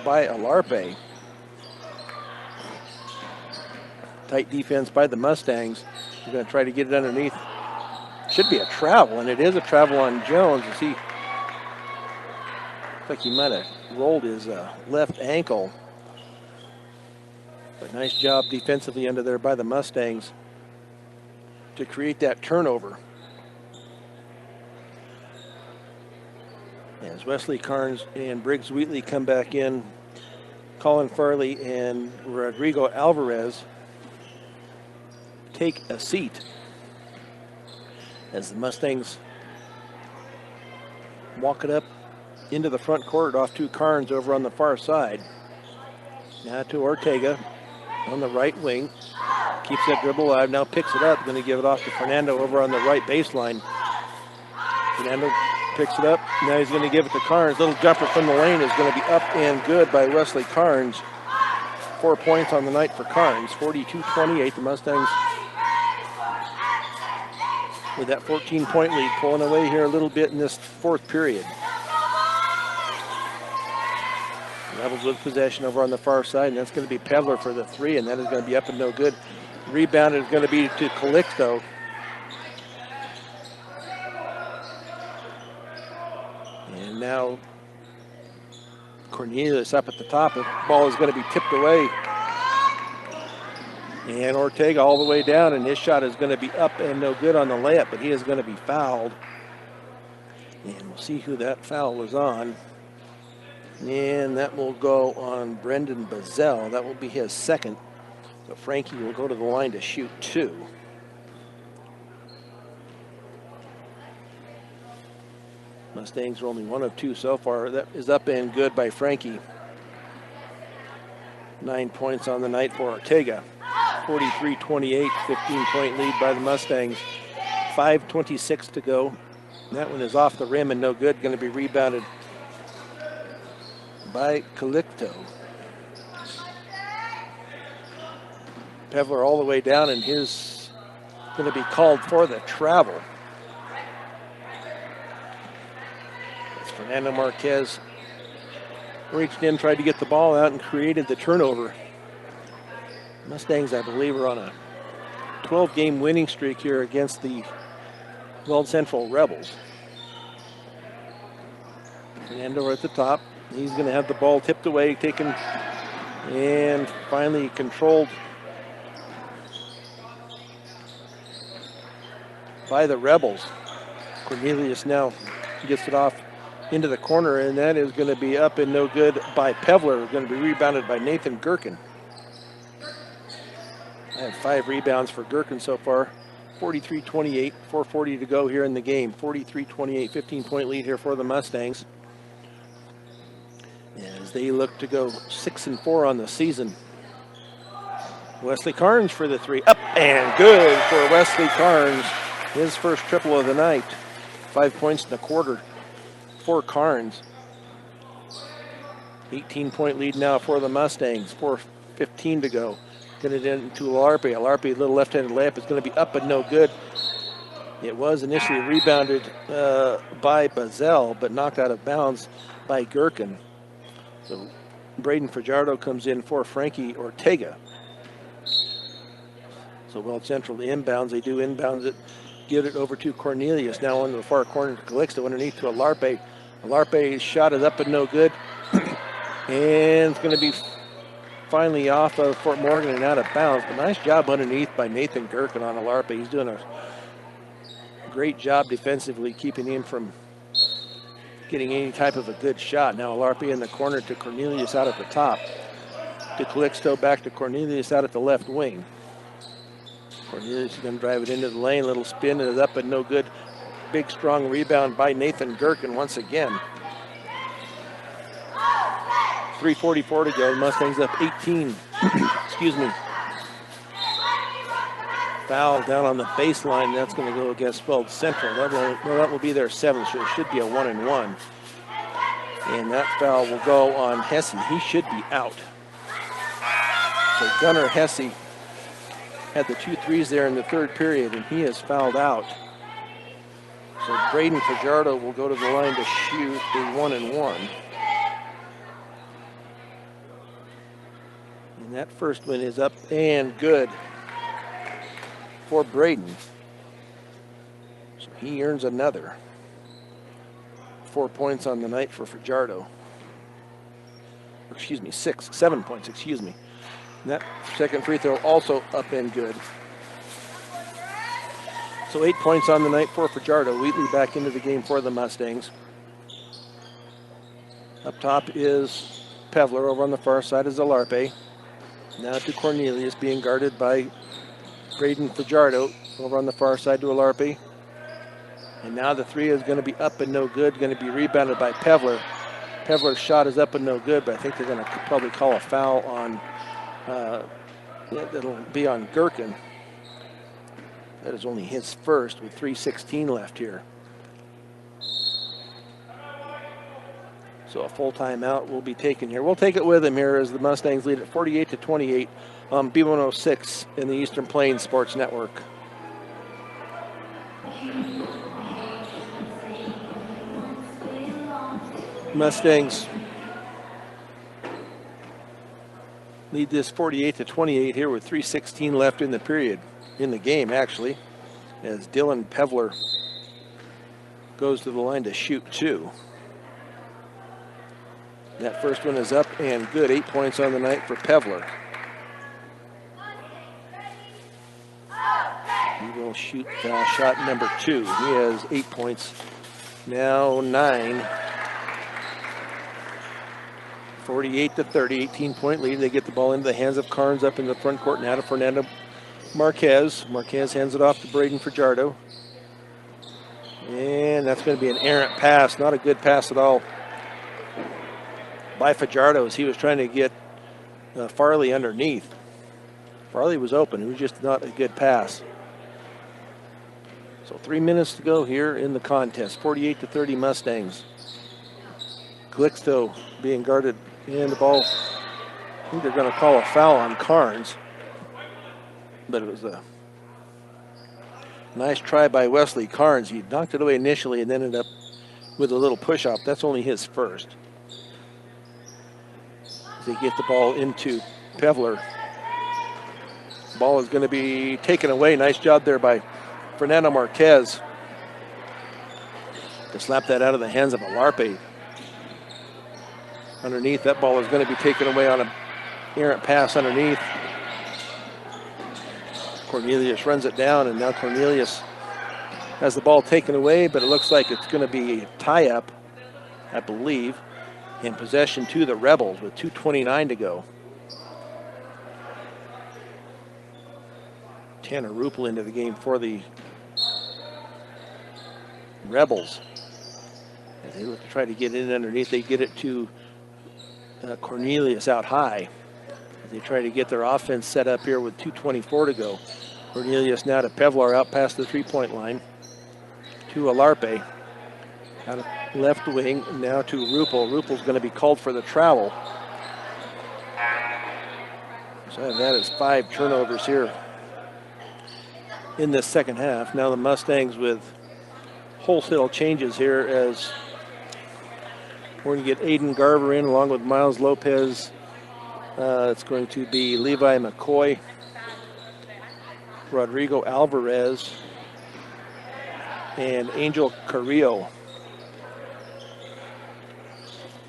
by Alarpe. Tight defense by the Mustangs. They're going to try to get it underneath. Should be a travel, and it is a travel on Jones. You see, looks like he might have rolled his left ankle. But nice job defensively under there by the Mustangs to create that turnover. As Wesley Carnes and Briggs Wheatley come back in, Colin Farley and Rodrigo Alvarez take a seat as the Mustangs walk it up into the front court off to Carnes over on the far side. Now to Ortega on the right wing. Keeps that dribble alive, now picks it up. Going to give it off to Fernando over on the right baseline. Fernando picks it up. Now he's going to give it to Carnes. Little jumper from the lane is going to be up and good by Wesley Carnes. 4 points on the night for Carnes. 42-28. The Mustangs with that 14-point lead, pulling away here a little bit in this fourth period. Rebels with possession over on the far side, and that's going to be Pevler for the three, and that is going to be up and no good. Rebound is going to be to Calixto. And now Cornelius up at the top. The ball is going to be tipped away. And Ortega all the way down, and his shot is going to be up and no good on the layup, but he is going to be fouled. And we'll see who that foul was on. And that will go on Brendan Bazell. That will be his second. So Frankie will go to the line to shoot two. Mustangs are only 1 of 2 so far. That is up and good by Frankie. 9 points on the night for Ortega. 43-28, 15-point lead by the Mustangs. 5:26 to go. That one is off the rim and no good. Going to be rebounded by Calicto. Pevler all the way down, and his going to be called for the travel. As Fernando Marquez reached in, tried to get the ball out, and created the turnover. Mustangs, I believe, are on a 12-game winning streak here against the Weld Central Rebels. Fernando at the top. He's going to have the ball tipped away, taken, and finally controlled by the Rebels. Cornelius now gets it off into the corner, and that is going to be up and no good by Pevler. Going to be rebounded by Nathan Gherkin. I have 5 rebounds for Gherkin so far. 43-28, 4:40 to go here in the game. 43-28, 15-point lead here for the Mustangs, as they look to go 6-4 on the season. Wesley Carnes for the 3. Up and good for Wesley Carnes. His first triple of the night. 5 points in a quarter for Carnes. 18-point lead now for the Mustangs. 4:15 to go. Get it into Alarpe. Alarpe, a little left-handed layup, is going to be up and no good. It was initially rebounded by Bazell, but knocked out of bounds by Gherkin. So Braden Fajardo comes in for Frankie Ortega. So Weld Central, the inbounds, they do inbounds it, get it over to Cornelius. Now on the far corner to Calixto, underneath to Alarpe. Alarpe's shot is up and no good. And it's going to be finally off of Fort Morgan and out of bounds. But nice job underneath by Nathan Gherkin on Alarpe. He's doing a great job defensively, keeping him from getting any type of a good shot. Now Alarpe in the corner to Cornelius out at the top. To Calixto, back to Cornelius out at the left wing. Cornelius is going to drive it into the lane. Little spin, and it's up and no good. Big, strong rebound by Nathan Gherkin once again. 3:44 to go. Mustangs up 18. Excuse me. Foul down on the baseline. That's going to go against Weld Central. That will be their 7th, so it should be a 1-and-1. And that foul will go on Hesse. He should be out. So Gunnar Hesse had the 2 threes there in the 3rd period, and he is fouled out. So Braden Fajardo will go to the line to shoot a 1-and-1. And that first one is up and good for Braden. So he earns another. 4 points on the night for Fajardo. Excuse me, 7 points, excuse me. And that second free throw also up and good. So 8 points on the night for Fajardo. Wheatley back into the game for the Mustangs. Up top is Pevler. Over on the far side is Alarpe. Now to Cornelius, being guarded by Braden Fajardo. Over on the far side to Alarpe. And now the 3 is going to be up and no good. Going to be rebounded by Pevler. Pevler's shot is up and no good, but I think they're going to probably call a foul on, it'll be on Gherkin. That is only his first with 3:16 left here. So a full timeout will be taken here. We'll take it with him here as the Mustangs lead at 48-28 on B106 in the Eastern Plains Sports Network. Mustangs lead this 48-28 here with 3:16 left in the period, in the game actually, as Dylan Pevler goes to the line to shoot 2. That first one is up and good. 8 points on the night for Pevler. He will shoot shot number 2. He has 8 points, now 9. 48-30, 18-point lead. They get the ball into the hands of Carnes up in the front court. Now to Fernando Marquez. Marquez hands it off to Braden Fajardo. And that's going to be an errant pass. Not a good pass at all by Fajardo as he was trying to get Farley underneath. Farley was open. It was just not a good pass. So 3 minutes to go here in the contest. 48-30 Mustangs. Calixto being guarded, and the ball, I think they're going to call a foul on Carnes. But it was a nice try by Wesley Carnes. He knocked it away initially and ended up with a little push-up. That's only his first. They get the ball into Pevler. Ball is going to be taken away. Nice job there by Fernando Marquez to slap that out of the hands of Alarpe. Underneath, that ball is going to be taken away on an errant pass underneath. Cornelius runs it down, and now Cornelius has the ball taken away, but it looks like it's going to be a tie-up, I believe, in possession to the Rebels with 2:29 to go. Tanner Ruppel into the game for the Rebels. As they look to try to get in underneath, they get it to Cornelius out high. As they try to get their offense set up here with 2:24 to go. Cornelius now to Pevlar out past the three-point line. To Alarpe. Out of left wing, now to Ruppel. Ruppel's going to be called for the travel. So that is 5 turnovers here in this second half. Now the Mustangs with wholesale changes here as we're going to get Aiden Garver in along with Miles Lopez. It's going to be Levi McCoy, Rodrigo Alvarez, and Angel Carrillo.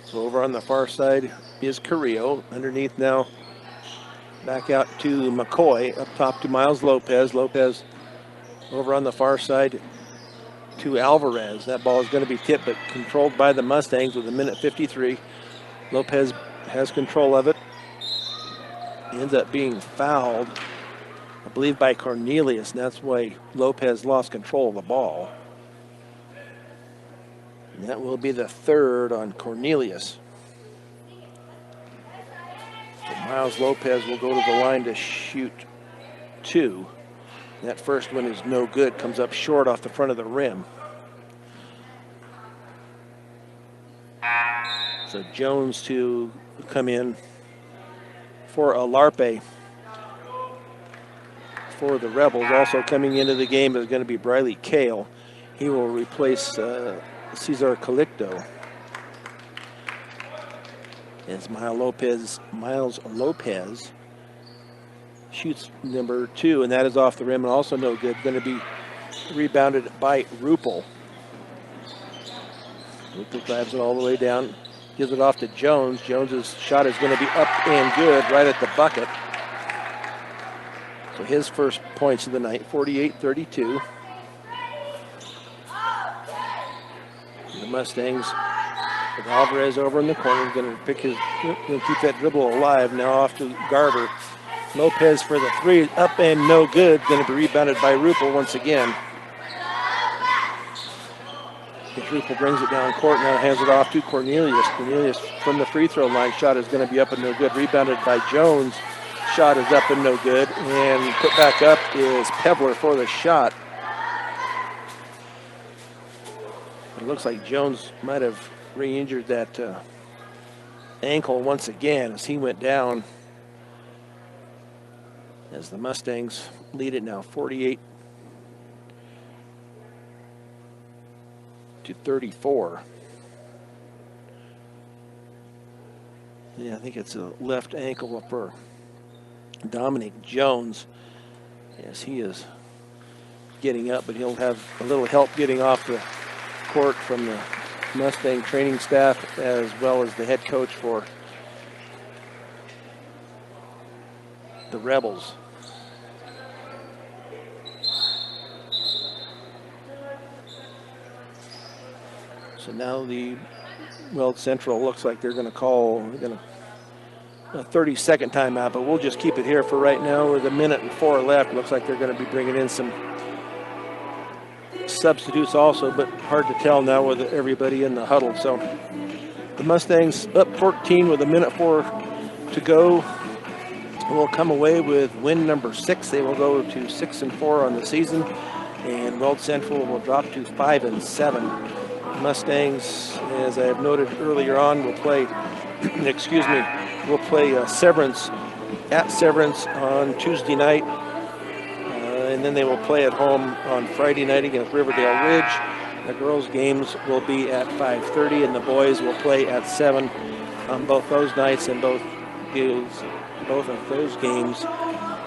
So over on the far side is Carrillo. Underneath now, back out to McCoy. Up top to Miles Lopez. Lopez over on the far side to Alvarez. That ball is going to be tipped but controlled by the Mustangs with 1:53. Lopez has control of it. He ends up being fouled, I believe, by Cornelius, and that's why Lopez lost control of the ball. And that will be the third on Cornelius. So Miles Lopez will go to the line to shoot 2. That first one is no good, comes up short off the front of the rim. So Jones to come in for Alarpe for the Rebels. Also coming into the game is going to be Briley Kale. He will replace Cesar Calicto. As Miles Lopez shoots number 2, and that is off the rim and also no good. Going to be rebounded by Ruppel. Ruppel drives it all the way down, gives it off to Jones. Jones's shot is going to be up and good right at the bucket. So his first points of the night, 48-32. The Mustangs with Alvarez over in the corner, going to keep that dribble alive. Now off to Garver. Lopez for the 3, up and no good. Going to be rebounded by Ruppel once again. Ruppel brings it down court, now hands it off to Cornelius. Cornelius from the free throw line, shot is going to be up and no good. Rebounded by Jones. Shot is up and no good. And put back up is Pevlar for the shot. It looks like Jones might have re-injured that ankle once again as he went down. As the Mustangs lead it now 48-34. Yeah, I think it's a left ankle for Dominic Jones. Yes, he is getting up, but he'll have a little help getting off the court from the Mustang training staff as well as the head coach for the Rebels. So now the Weld Central looks like they're going to call a 30-second timeout, but we'll just keep it here for right now with 1:04 left. Looks like they're going to be bringing in some substitutes also, but hard to tell now with everybody in the huddle. So the Mustangs up 14 with 1:04 to go. Will come away with win number 6. They will go to 6-4 on the season, and Weld Central will drop to 5-7. Mustangs, as I have noted earlier on, will play Severance at Severance on Tuesday night, and then they will play at home on Friday night against Riverdale Ridge. The girls' games will be at 5:30, and the boys will play at 7 on both those nights, and both of those games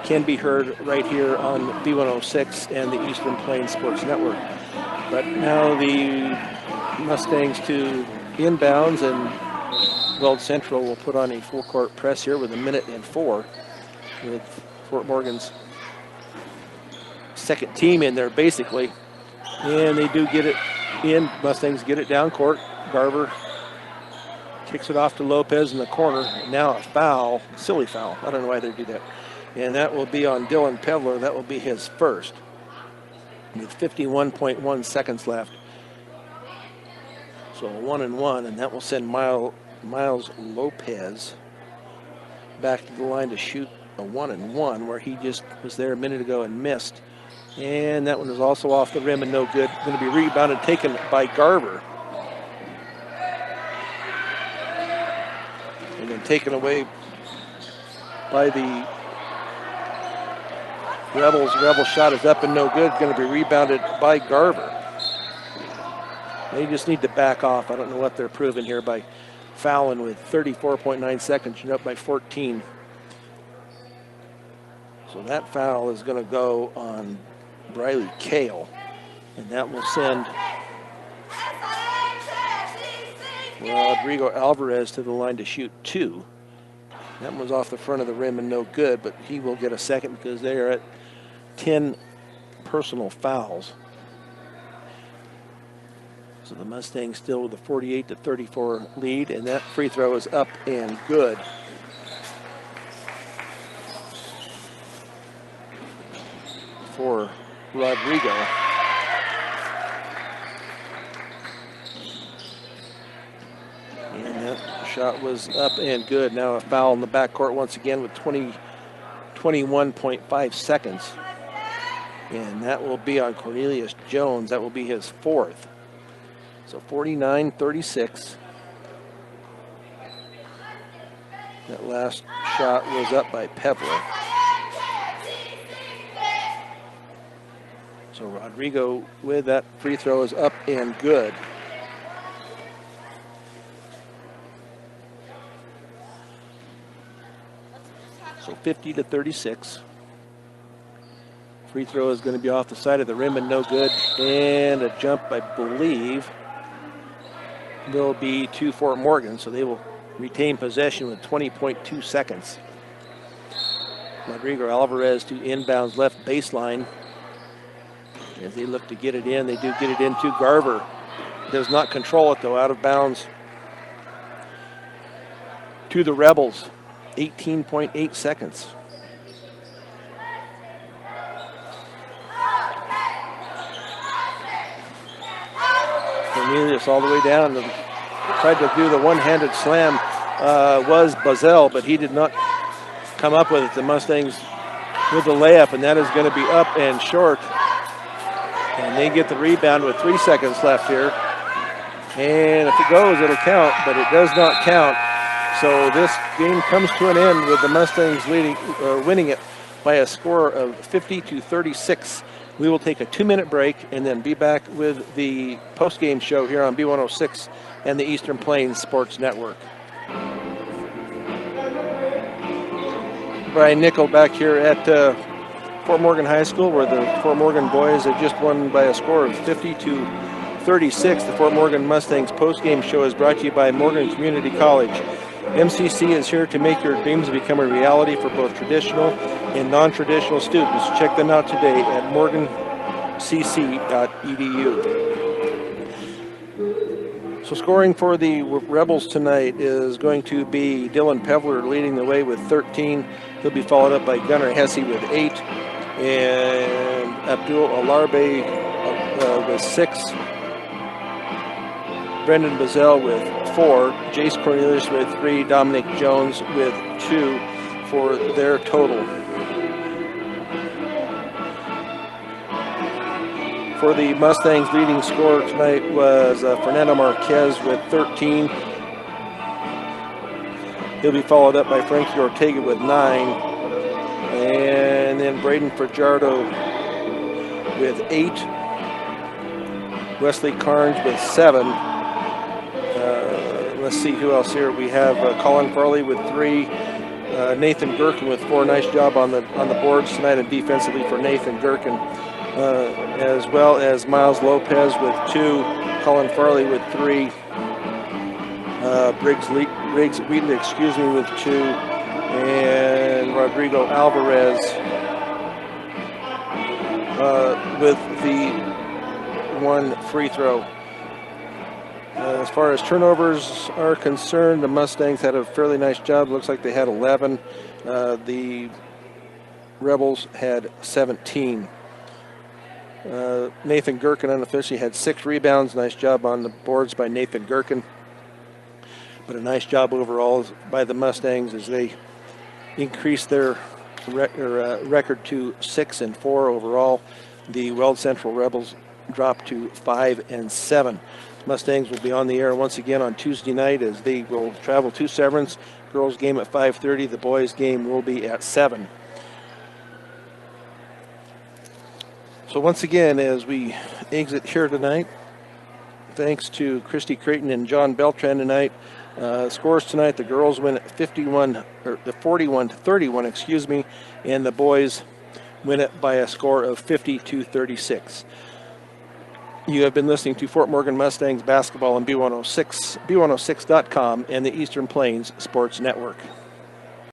can be heard right here on B106 and the Eastern Plains Sports Network. But now the Mustangs to inbounds, and Weld Central will put on a full-court press here with 1:04 with Fort Morgan's second team in there basically. And they do get it in. Mustangs get it down court. Garver kicks it off to Lopez in the corner. Now a foul, silly foul. I don't know why they do that. And that will be on Dylan Pevler. That will be his first with 51.1 seconds left. So 1-1, and that will send Miles Lopez back to the line to shoot a 1-1, where he just was there a minute ago and missed. And that one is also off the rim and no good. Going to be rebounded, taken by Garver. And then taken away by the Rebels. Rebels shot is up and no good. Going to be rebounded by Garver. They just need to back off. I don't know what they're proving here by fouling with 34.9 seconds. You're up by 14. So that foul is going to go on Briley Kale, and that will send Rodrigo Alvarez to the line to shoot 2. That one's off the front of the rim and no good, but he will get a second because they are at 10 personal fouls. So the Mustangs still with a 48-34 lead, and that free throw is up and good. For Rodrigo. And that shot was up and good. Now a foul in the backcourt once again with 21.5 seconds. And that will be on Cornelius Jones. That will be his 4th. So 49-36. That last shot was up by Pevler. So Rodrigo with that free throw is up and good. So 50-36. Free throw is going to be off the side of the rim and no good. And a jump, I believe, will be to Fort Morgan. So they will retain possession with 20.2 seconds. Rodrigo Alvarez to inbounds left baseline. As they look to get it in, they do get it into Garver. Does not control it though, out of bounds to the Rebels. 18.8 seconds. Cornelius all the way down. Tried to do the one-handed slam was Bazell, but he did not come up with it. The Mustangs with the layup, and that is going to be up and short. And they get the rebound with 3 seconds left here. And if it goes, it'll count, but it does not count. So this game comes to an end with the Mustangs winning it by a score of 50-36. We will take a 2-minute break and then be back with the post-game show here on B106 and the Eastern Plains Sports Network. Brian Nickel back here at Fort Morgan High School, where the Fort Morgan boys have just won by a score of 50-36. The Fort Morgan Mustangs post-game show is brought to you by Morgan Community College. MCC is here to make your dreams become a reality for both traditional and non-traditional students. Check them out today at morgancc.edu. So scoring for the Rebels tonight is going to be Dylan Pevler leading the way with 13. He'll be followed up by Gunnar Hesse with 8. And Abdul Alarbe with 6. Brendan Bazell with 4. Jace Cornelius with 3. Dominic Jones with 2 for their total. For the Mustangs, leading scorer tonight was Fernando Marquez with 13. He'll be followed up by Frankie Ortega with 9. And then Braden Fajardo with 8. Wesley Carnes with 7. Let's see who else here. We have Colin Farley with 3. Nathan Gherkin with 4. Nice job on the boards tonight and defensively for Nathan Gherkin. As well as Miles Lopez with 2. Colin Farley with 3. Briggs Wheatley, with 2. And Rodrigo Alvarez with the one free throw. As far as turnovers are concerned, the Mustangs had a fairly nice job. Looks like they had 11. The Rebels had 17. Nathan Gherkin unofficially had 6 rebounds. Nice job on the boards by Nathan Gherkin. But a nice job overall by the Mustangs as they increased their record to 6-4 overall. The Weld Central Rebels dropped to 5-7. Mustangs will be on the air once again on Tuesday night as they will travel to Severance. Girls game at 5:30. The boys game will be at 7. So once again, as we exit here tonight, thanks to Christy Creighton and John Beltran tonight. Scores tonight: the girls win at 41-31, excuse me, and the boys win it by a score of 50-36. You have been listening to Fort Morgan Mustangs basketball on B106, B106.com, and the Eastern Plains Sports Network.